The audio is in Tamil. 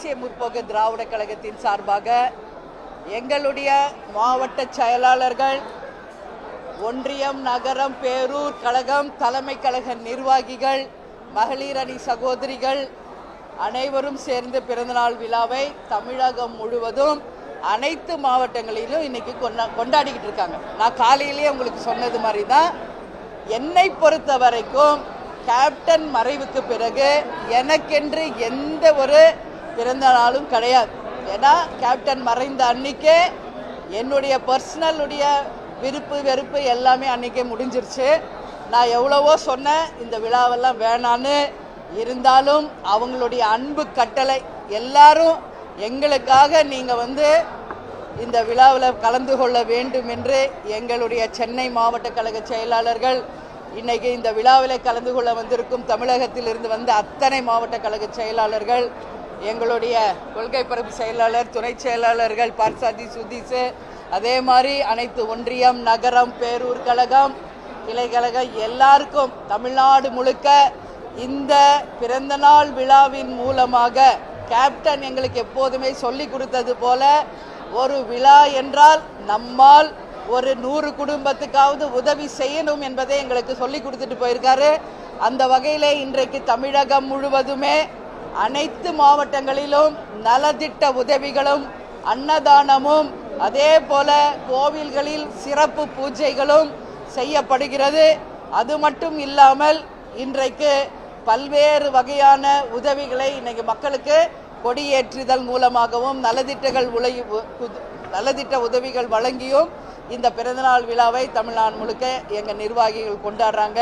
தேசிய முற்போக்கு திராவிட கழகத்தின் சார்பாக எங்களுடைய மாவட்ட செயலாளர்கள், ஒன்றியம், நகரம், பேரூர் கழகம் தலைமை கழக நிர்வாகிகள், மகளிர் அணி சகோதரிகள் அனைவரும் சேர்ந்து பிறந்தநாள் விழாவை தமிழகம் முழுவதும் அனைத்து மாவட்டங்களிலும் இன்னைக்கு கொண்டாடிக்கிட்டு இருக்காங்க. நான் காலையிலேயே உங்களுக்கு சொன்னது மாதிரி தான், என்னை பொறுத்த வரைக்கும் கேப்டன் மறைவுக்கு பிறகு எனக்கென்று எந்த ஒரு பிறந்த நாளும் கிடையாது. ஏன்னா கேப்டன் மறைந்த அன்னைக்கே என்னுடைய பர்சனலுடைய விருப்பு வெறுப்பு எல்லாமே அன்னைக்கே முடிஞ்சிருச்சு. நான் எவ்வளவோ சொன்னேன் இந்த விழாவெல்லாம் வேணான்னு, இருந்தாலும் அவங்களுடைய அன்பு கட்டளை, எல்லாரும் எங்களுக்காக நீங்கள் இந்த விழாவில் கலந்து கொள்ள வேண்டும் என்று எங்களுடைய சென்னை மாவட்ட கழக செயலாளர்கள், இன்னைக்கு இந்த விழாவில் கலந்து கொள்ள வந்திருக்கும் தமிழகத்திலிருந்து வந்த அத்தனை மாவட்ட கழக செயலாளர்கள், எங்களுடைய கொள்கை பரப்பு செயலாளர், துணை செயலாளர்கள் பார்சாதி சுதீஷ், அதே மாதிரி அனைத்து ஒன்றியம், நகரம், பேரூர் கழகம், கிளை கழகம் எல்லாருக்கும் தமிழ்நாடு முழுக்க இந்த பிறந்தநாள் விழாவின் மூலமாக கேப்டன் எங்களுக்கு எப்போதுமே சொல்லி கொடுத்தது போல, ஒரு விழா என்றால் நம்மால் ஒரு 100 குடும்பத்துக்காவது உதவி செய்யணும் என்பதை எங்களுக்கு சொல்லி கொடுத்துட்டு போயிருக்காரு. அந்த வகையிலே இன்றைக்கு தமிழகம் முழுவதுமே அனைத்து மாவட்டங்களிலும் நலத்திட்ட உதவிகளும், அன்னதானமும், அதே போல கோவில்களில் சிறப்பு பூஜைகளும் செய்யப்படுகிறது. அது மட்டும் இல்லாமல் இன்றைக்கு பல்வேறு வகையான உதவிகளை இன்னைக்கு மக்களுக்கு கொடியேற்றுதல் மூலமாகவும் நலத்திட்ட உதவிகள் வழங்கியும் இந்த பிறந்தநாள் விழாவை தமிழ்நாடு முழுக்க எங்கள் நிர்வாகிகள் கொண்டாடுறாங்க.